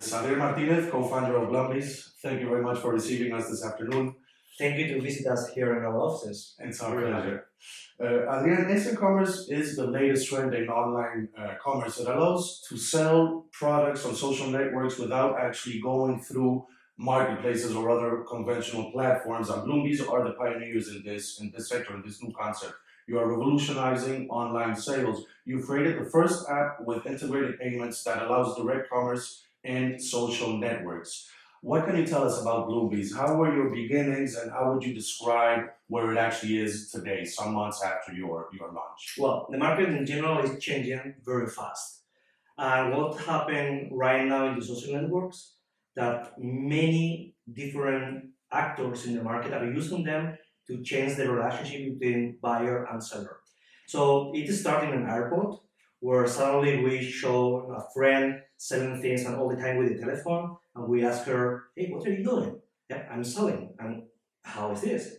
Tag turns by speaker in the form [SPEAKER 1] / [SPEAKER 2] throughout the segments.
[SPEAKER 1] Adrian Martínez, co-founder of Bloombees. Thank you very much for receiving us this afternoon.
[SPEAKER 2] Thank you to visit us here in our offices.
[SPEAKER 1] It's our pleasure. Adrian, instant commerce is the latest trend in online commerce. It allows to sell products on social networks without actually going through marketplaces or other conventional platforms. And Bloombees are the pioneers in this sector, in this new concept. You are revolutionizing online sales. You created the first app with integrated payments that allows direct commerce and social networks. What can you tell us about Bloombees? How were your beginnings and how would you describe where it actually is today, some months after your launch?
[SPEAKER 2] Well, the market in general is changing very fast. And what happened right now in the social networks, that many different actors in the market are using them to change the relationship between buyer and seller. So it started in an airport where suddenly we show a friend selling things and all the time with the telephone, and we ask her, hey, what are you doing? Yeah, I'm selling. And how is this?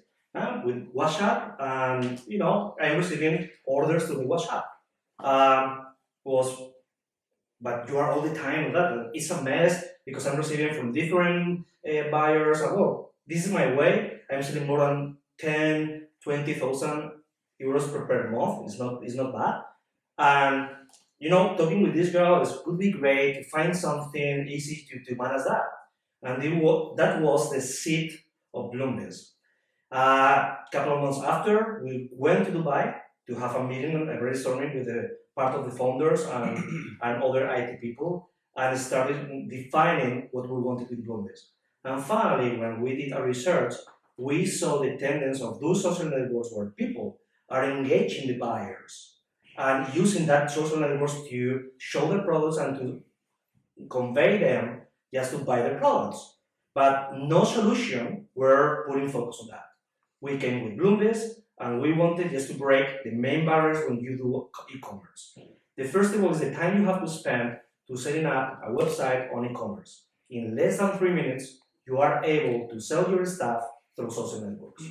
[SPEAKER 2] With WhatsApp, and I'm receiving orders through the WhatsApp. Was But you are all the time on that. It's a mess because I'm receiving from different buyers. Oh, this is my way. I'm selling more than 10, 20,000 euros per month. It's not bad. And talking with this girl, it would be great to find something easy to manage that. And that was the seed of Bloombees. A couple of months after, we went to Dubai to have a meeting, a brainstorming with part of the founders and other IT people, and started defining what we wanted with Bloombees. And finally, when we did our research, we saw the tendency of those social networks where people are engaging the buyers and using that social networks to show their products and to convey them just to buy their products. But no solution were putting focus on that. We came with Bloombees, and we wanted just to break the main barriers when you do e-commerce. The first thing was the time you have to spend to setting up a website on e-commerce. In less than 3 minutes, you are able to sell your stuff through social networks.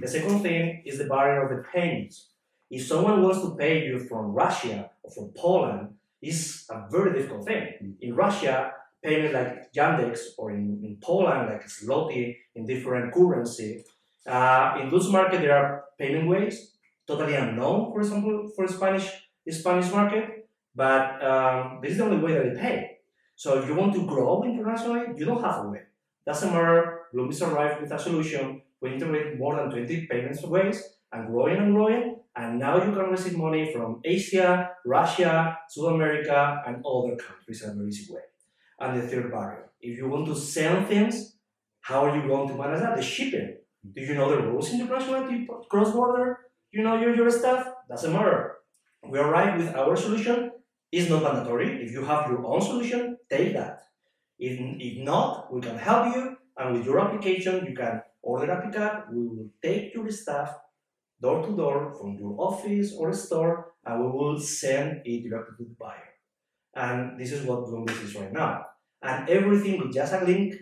[SPEAKER 2] The second thing is the barrier of the payments. If someone wants to pay you from Russia or from Poland, it's a very difficult thing. In Russia, payment like Yandex, or in Poland, like zloty, in different currency. In those markets, there are payment ways, totally unknown, for example, for the Spanish market, but this is the only way that they pay. So if you want to grow internationally, you don't have a way. Doesn't matter, Bloombees arrived with a solution. We integrate more than 20 payments ways and growing, and now you can receive money from Asia, Russia, South America, and other countries in a very easy way. And the third barrier, if you want to sell things, how are you going to manage that? The shipping. Do you know the rules international to cross-border? You know your stuff? Doesn't matter. We arrive with our solution. It's not mandatory. If you have your own solution, take that. If not, we can help you, and with your application, you can order a pickup. We will take your stuff door to door from your office or store, and we will send it directly to the buyer. And this is what Bloombees is right now. And everything with just a link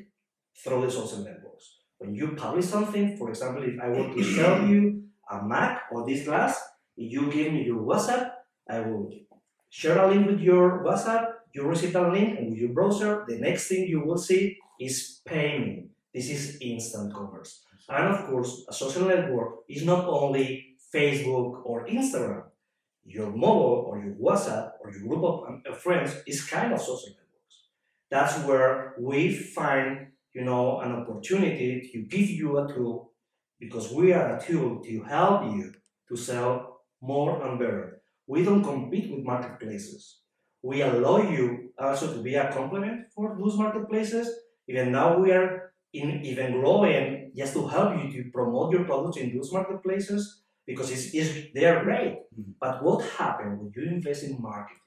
[SPEAKER 2] through the social networks. When you publish something, for example, if I want to sell you a Mac or this glass, if you give me your WhatsApp, I will share a link with your WhatsApp, you receive a link, and with your browser, the next thing you will see is payment. This is instant commerce. And of course, a social network is not only Facebook or Instagram. Your mobile or your WhatsApp or your group of friends is kind of social networks. That's where we find an opportunity to give you a tool, because we are a tool to help you to sell more and better. We don't compete with marketplaces. We allow you also to be a complement for those marketplaces. Even now we are even growing just to help you to promote your products in those marketplaces, because they are great. But what happens when you invest in marketing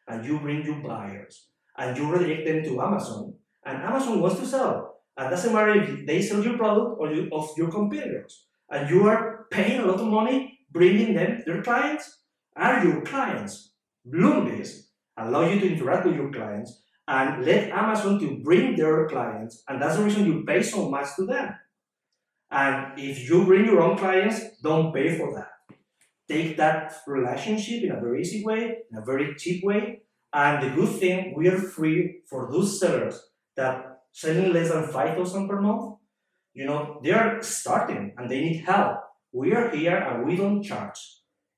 [SPEAKER 2] and you bring your buyers and you redirect them to Amazon, and Amazon wants to sell? And it doesn't matter if they sell your product or of your competitors, and you are paying a lot of money bringing them their clients. Are your clients? Bloombees allow you to interact with your clients and let Amazon to bring their clients, and that's the reason you pay so much to them. And if you bring your own clients, don't pay for that. Take that relationship in a very easy way, in a very cheap way. And the good thing, we are free for those sellers that selling less than 5,000 per month, they are starting and they need help. We are here and we don't charge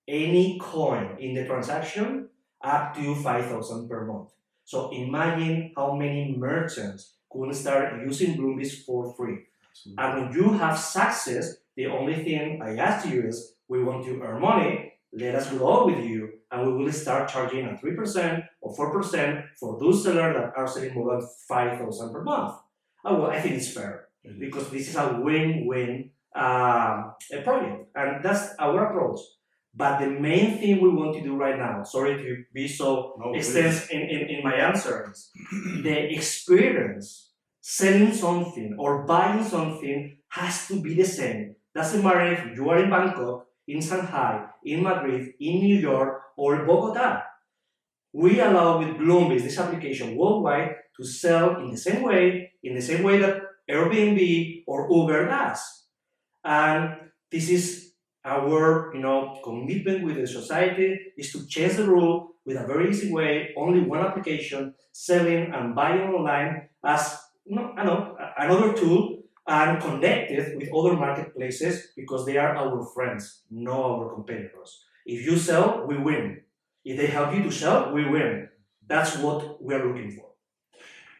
[SPEAKER 2] any coin in the transaction up to 5,000 per month. So imagine how many merchants could start using Bloombees for free.
[SPEAKER 1] Absolutely.
[SPEAKER 2] And when you have success, the only thing I ask you is, we want to earn money, let us grow with you, and we will start charging at 3% or 4% for those sellers that are selling more than 5,000 per month. Well, I think it's fair because this is a win-win project, and that's our approach. But the main thing we want to do right now, sorry to be so extensive in my answers, the experience selling something or buying something has to be the same. Doesn't matter if you are in Bangkok, in Shanghai, in Madrid, in New York, or Bogota. We allow with Bloombees, this application worldwide, to sell in the same way that Airbnb or Uber does. And this is our commitment with the society, is to change the rule with a very easy way, only one application, selling and buying online as another tool, and connected with other marketplaces because they are our friends, not our competitors. If you sell, we win. If they help you to sell, we win. That's what we are looking for.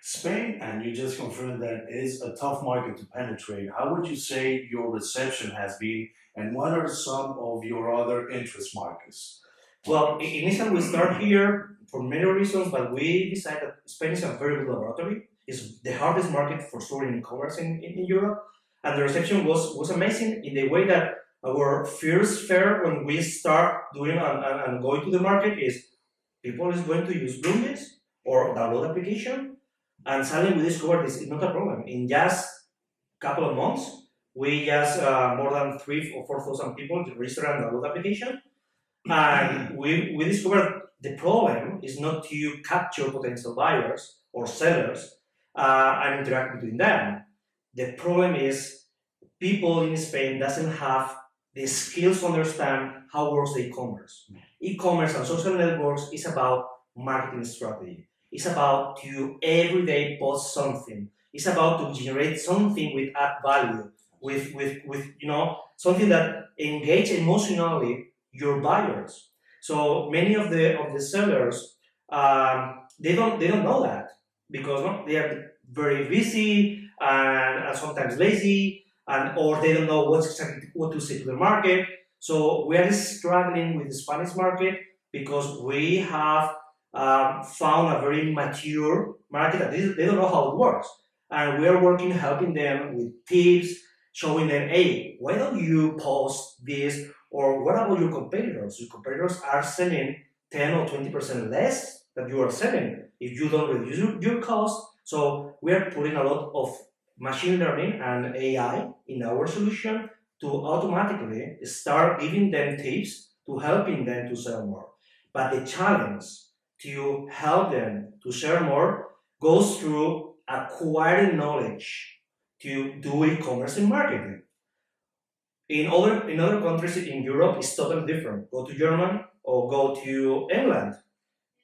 [SPEAKER 1] Spain, and you just confirmed that, is a tough market to penetrate. How would you say your reception has been, and what are some of your other interest markets?
[SPEAKER 2] Well, initially we start here for many reasons, but we decided that Spain is a very good laboratory. It's the hardest market for sure in e-commerce in Europe, and the reception was amazing in the way that our first fair when we start doing and going to the market is people is going to use Bloombees or download application, and suddenly we discovered this is not a problem. In just a couple of months, we just more than 3,000 or 4,000 people register and download application, and we discovered the problem is not to capture potential buyers or sellers and interact between them. The problem is people in Spain doesn't have the skills to understand how works the e-commerce. E-commerce and social networks is about marketing strategy. It's about to every day post something. It's about to generate something with add value, with something that engage emotionally your buyers. So many of the sellers they don't know that because they are very busy and sometimes lazy, or they don't know what to say to the market. So we are struggling with the Spanish market because we have found a very mature market that they don't know how it works. And we are working, helping them with tips, showing them, hey, why don't you post this? Or what about your competitors? Your competitors are selling 10 or 20% less than you are selling if you don't reduce your cost. So we are putting a lot of machine learning and AI in our solution to automatically start giving them tips to helping them to sell more. But the challenge to help them to share more goes through acquiring knowledge to do e-commerce and marketing. In other countries in Europe, it's totally different. Go to Germany or go to England.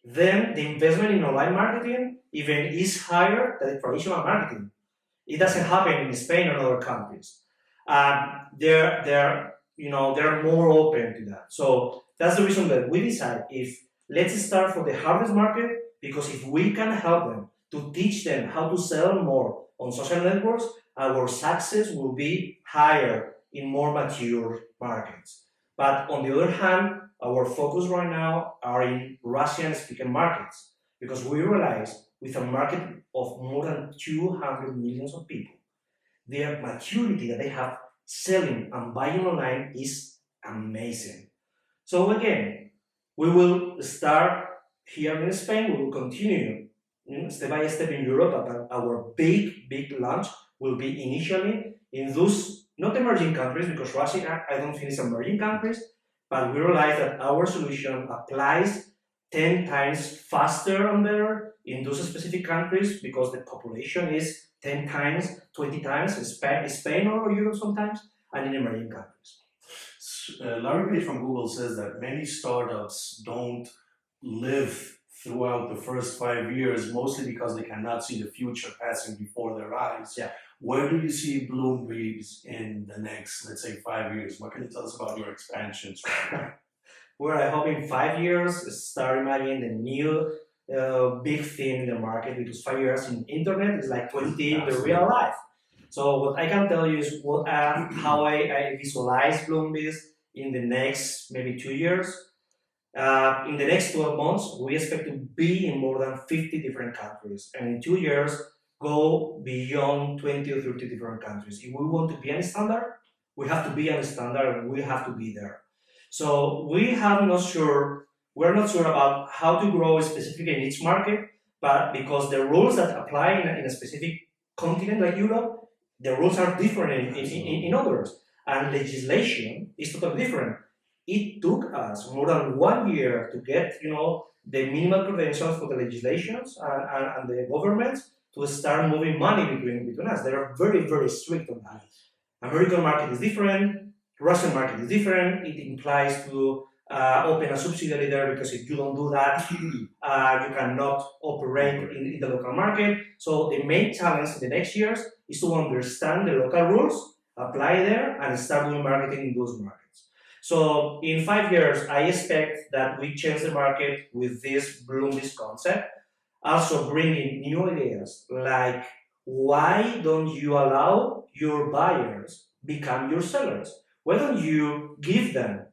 [SPEAKER 2] Then the investment in online marketing even is higher than the traditional marketing. It doesn't happen in Spain or other countries. They're more open to that. So that's the reason that we decide let's start for the hardest market, because if we can help them to teach them how to sell more on social networks, our success will be higher in more mature markets. But on the other hand, our focus right now are in Russian-speaking markets, because we realize with a market of more than 200 million of people, their maturity that they have selling and buying online is amazing. So again, we will start here in Spain, we will continue step by step in Europe, but our big launch will be initially in those not emerging countries, because Russia, I don't think it's emerging countries, but we realize that our solution applies 10 times faster and better in those specific countries because the population is 10 times, 20 times in Spain or Europe sometimes, and in emerging countries.
[SPEAKER 1] Larry Page from Google says that many startups don't live throughout the first 5 years, mostly because they cannot see the future passing before their eyes.
[SPEAKER 2] Yeah.
[SPEAKER 1] Where do you see Bloombees in the next, let's say, 5 years? What can you tell us about your expansions?
[SPEAKER 2] Where I hope in 5 years start imagining the new big thing in the market, because 5 years in internet is like 20 in the real life. So what I can tell you is how I visualize Bloombees in the next maybe 2 years. In the next 12 months, we expect to be in more than 50 different countries, and in 2 years, go beyond 20 or 30 different countries. If we want to be a standard, we have to be a standard, and we have to be there. So we're not sure about how to grow specifically in each market, but because the rules that apply in a specific continent like Europe, the rules are different in others, and legislation is totally different. It took us more than 1 year to get, the minimal credentials for the legislations and the governments to start moving money between us. They are very, very strict on that. American market is different. Russian market is different. It implies to open a subsidiary there, because if you don't do that, you cannot operate in the local market. So the main challenge in the next years is to understand the local rules, apply there, and start doing marketing in those markets. So in 5 years, I expect that we change the market with this Bloombees concept, also bringing new ideas like, why don't you allow your buyers become your sellers? Why don't you give them,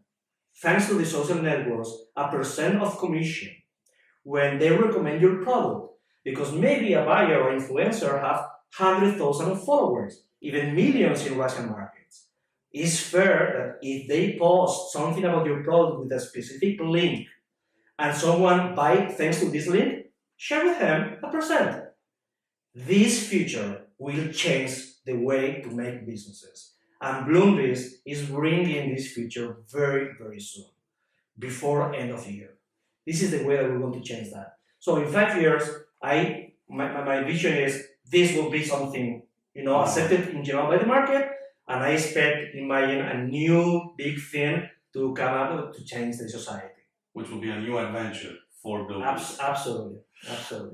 [SPEAKER 2] thanks to the social networks, a % of commission when they recommend your product? Because maybe a buyer or influencer have 100,000 followers, even millions in Russian markets. It's fair that if they post something about your product with a specific link, and someone buys thanks to this link, share with them a %. This feature will change the way to make businesses. And Bloombees is bringing this feature very, very soon, before end of the year. This is the way that we want to change that. So in 5 years, my vision is this will be something, accepted in general by the market, and I expect, imagine, a new big thing to come up to change the society.
[SPEAKER 1] Which will be a new adventure for Bloombees.
[SPEAKER 2] Absolutely.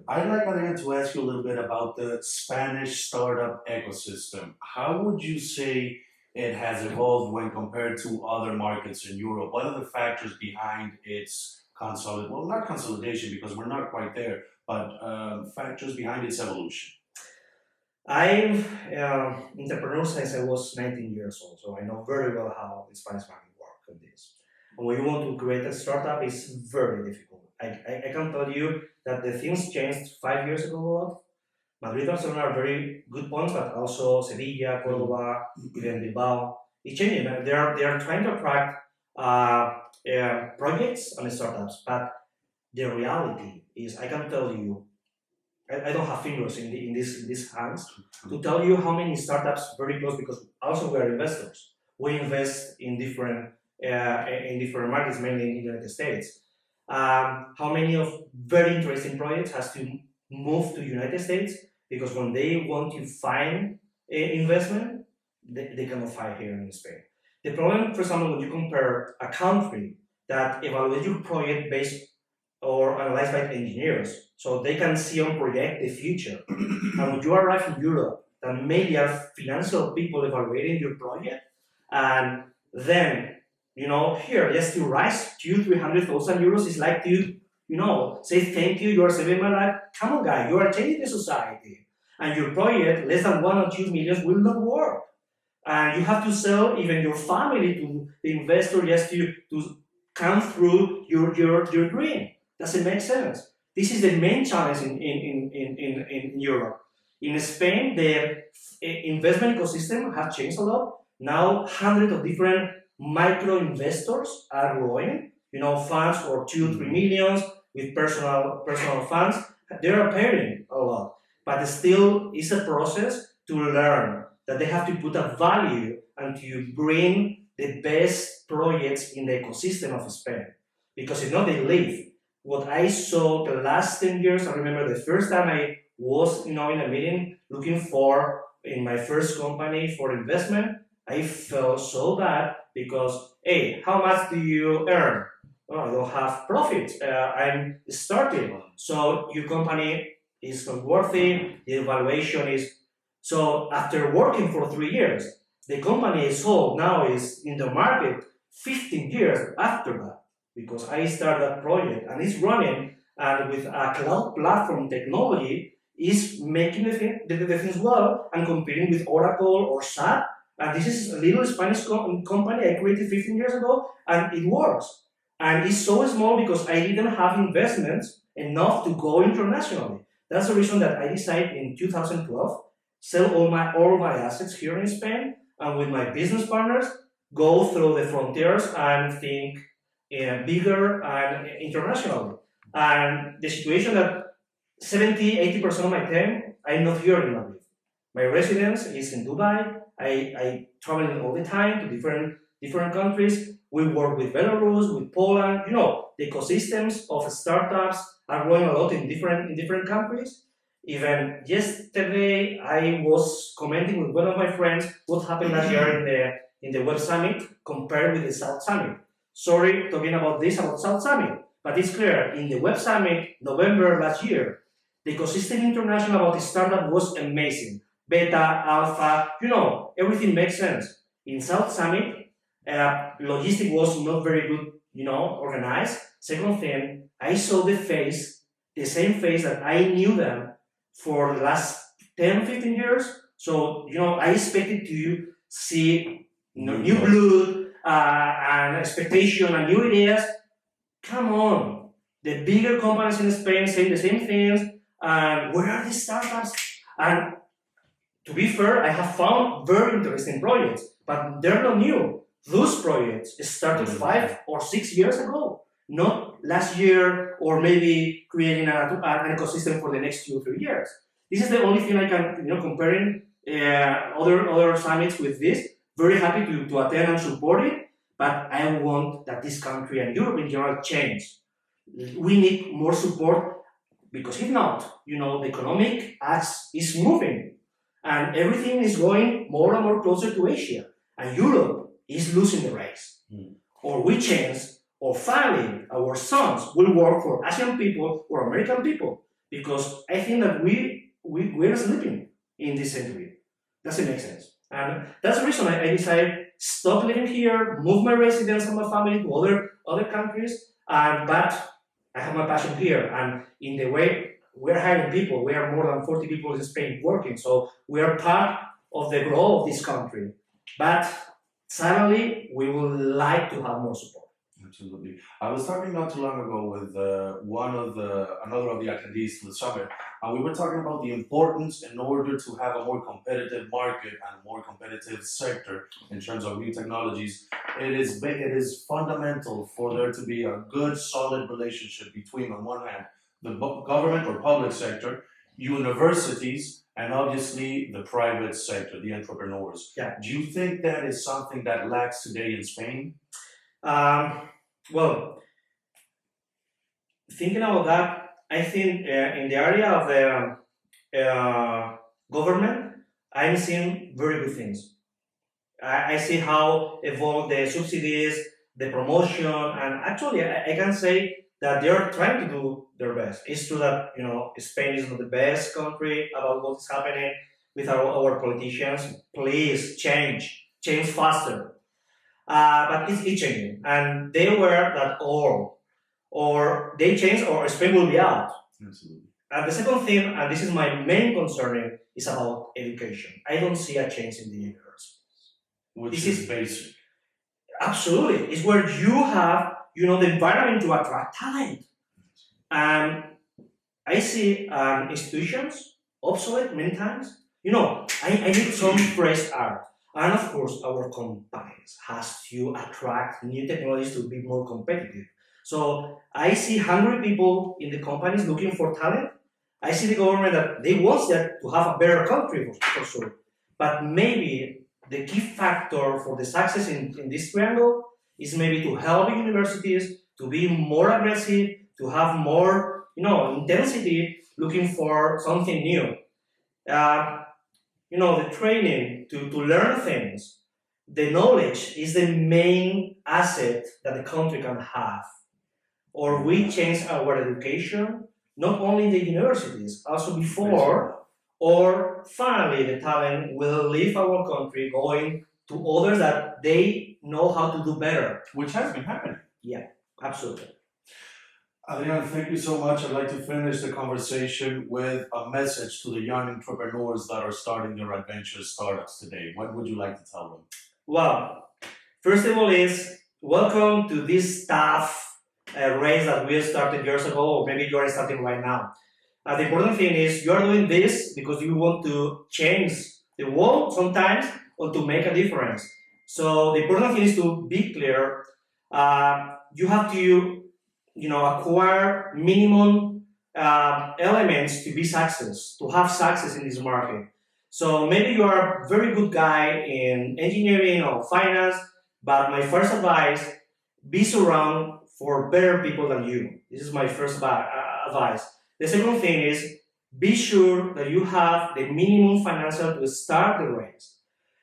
[SPEAKER 1] I'd like, Adrian, to ask you a little bit about the Spanish startup ecosystem. How would you say it has evolved when compared to other markets in Europe? What are the factors behind its not consolidation, because we're not quite there, but factors behind its evolution?
[SPEAKER 2] I'm entrepreneur since I was 19 years old, so I know very well how the Spanish market works on this. And when you want to create a startup, it's very difficult. I can tell you that the things changed 5 years ago a lot. Madrid and Barcelona are very good points, but also Sevilla, Córdoba, even Bilbao. It's changing. They are trying to attract projects and startups, but the reality is, I can tell you, I don't have fingers in these hands to tell you how many startups very close, because also we are investors. We invest in different markets, mainly in the United States. How many of very interesting projects has to move to the United States, because when they want to find investment, they cannot find here in Spain. The problem, for example, when you compare a country that evaluates your project based or analyzed by engineers, so they can see and project the future. And when you arrive in Europe, that maybe are financial people evaluating your project, and then, here, just to rise 200,000-300,000 euros is like to, say thank you, you are saving my life. Come on, guy, you are changing the society. And your project, less than 1 or 2 million, will not work. And you have to sell even your family to the investor just to come through your dream. Doesn't make sense. This is the main challenge in Europe. In Spain, the investment ecosystem has changed a lot. Now, hundreds of different micro investors are growing. Funds for 2-3 millions with personal funds. They are appearing a lot, but still, it's a process to learn that they have to put a value and to bring the best projects in the ecosystem of Spain. Because if not, they leave. What I saw the last 10 years, I remember the first time I was in a meeting looking for, in my first company, for investment, I felt so bad because, hey, how much do you earn? oh, I don't have profit. I'm starting. So your company is not worthy. The evaluation is. So after working for 3 years, the company is sold. Now is in the market 15 years after that because I started that project and it's running and with a cloud platform technology is making the things well and competing with Oracle or SAP. And this is a little Spanish company I created 15 years ago and it works. And it's so small because I didn't have investments enough to go internationally. That's the reason that I decided in 2012 sell all my assets here in Spain and with my business partners go through the frontiers and think bigger and internationally. And the situation that 70-80% of my time I'm not here in Madrid. My residence is in Dubai. I travel all the time to different countries. We work with Belarus, with Poland. You know, the ecosystems of startups are growing a lot in different countries. Even yesterday, I was commenting with one of my friends what happened last year in the Web Summit compared with the South Summit. Sorry, talking about this about South Summit, but it's clear in the Web Summit November last year, the ecosystem international about the startup was amazing. Beta, alpha, you know, everything makes sense. In South Summit, logistic was not very good, you know, organized. Second thing, I saw the same face that I knew them for the last 10, 15 years. So, you know, I expected to see new blood and expectation and new ideas. Come on. The bigger companies in Spain saying the same things. And where are the startups? And to be fair, I have found very interesting projects, but they're not new. Those projects started 5 or 6 years ago, not last year or maybe creating an ecosystem for the next 2 or 3 years. This is the only thing I can, you know, comparing other summits with this. Very happy to attend and support it, but I want that this country and Europe in general change. We need more support because if not, you know, the economic axe is moving and everything is going more and more closer to Asia and Europe is losing the race. Or we change, or finally our sons will work for Asian people or American people because I think that we're sleeping in this century. Doesn't make sense. And that's the reason I decided stop living here, move my residence and my family to other countries, but I have my passion here. And in the way we're hiring people, we are more than 40 people in Spain working, so we are part of the growth of this country. But suddenly, we would like to have more support.
[SPEAKER 1] Absolutely. I was talking not too long ago with another of the attendees to the summit, and we were talking about the importance in order to have a more competitive market and a more competitive sector in terms of new technologies. It is fundamental for there to be a good, solid relationship between, on one hand, the government or public sector, universities, and obviously the private sector, the entrepreneurs.
[SPEAKER 2] Yeah.
[SPEAKER 1] Do you think that is something that lacks today in Spain?
[SPEAKER 2] Well, thinking about that, I think in the area of the government, I'm seeing very good things. I see how evolved the subsidies, the promotion, and actually I can say that they are trying to do their best. It's true that, you know, Spain is not the best country about what is happening with our politicians. Please change faster. But it's changing, and they were that or they change or Spain will be out.
[SPEAKER 1] Absolutely.
[SPEAKER 2] And the second thing, and this is my main concern, is about education. I don't see a change in the universities.
[SPEAKER 1] Which is basic.
[SPEAKER 2] Absolutely. It's where you have, you know, the environment to attract talent. And I see institutions obsolete many times. You know, I need some fresh art. And of course, our companies has to attract new technologies to be more competitive. So I see hungry people in the companies looking for talent. I see the government that they want that to have a better country for sure. But maybe the key factor for the success in this triangle is maybe to help universities to be more aggressive, to have more, you know, intensity, looking for something new. You know, the training to learn things, the knowledge is the main asset that the country can have. or we change our education, not only in the universities, also before, or finally the talent will leave our country going to others that they know how to do better.
[SPEAKER 1] Which has been happening.
[SPEAKER 2] Yeah, absolutely.
[SPEAKER 1] Adrian, thank you so much. I'd like to finish the conversation with a message to the young entrepreneurs that are starting their adventurous startups today. What would you like to tell them?
[SPEAKER 2] Well, first of all is welcome to this tough race that we started years ago, or maybe you are starting right now. The important thing is you are doing this because you want to change the world sometimes or to make a difference. So the important thing is to be clear. You have to acquire minimum elements to be success, to have success in this market. So maybe you are a very good guy in engineering or finance, but my first advice, be surrounded for better people than you. This is my first advice. The second thing is, be sure that you have the minimum financial to start the race.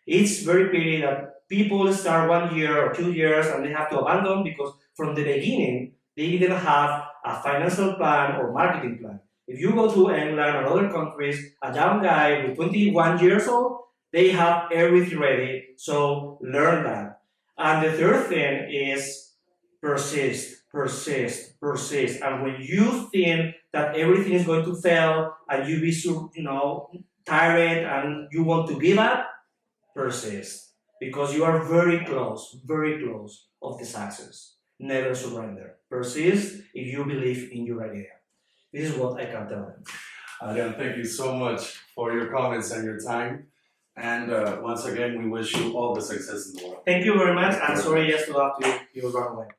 [SPEAKER 2] It's very pity that people start 1 year or 2 years and they have to abandon because from the beginning, they didn't have a financial plan or marketing plan. If you go to England or other countries, a young guy with 21 years old, they have everything ready. So learn that. And the third thing is persist, persist, persist. And when you think that everything is going to fail and you be tired and you want to give up, persist. Because you are very close of the success. Never surrender. Persist if you believe in your idea. This is what I can tell them.
[SPEAKER 1] Adrian, thank you so much for your comments and your time. And once again, we wish you all the success in the world.
[SPEAKER 2] Thank you very much. I'm sorry just to have to run away.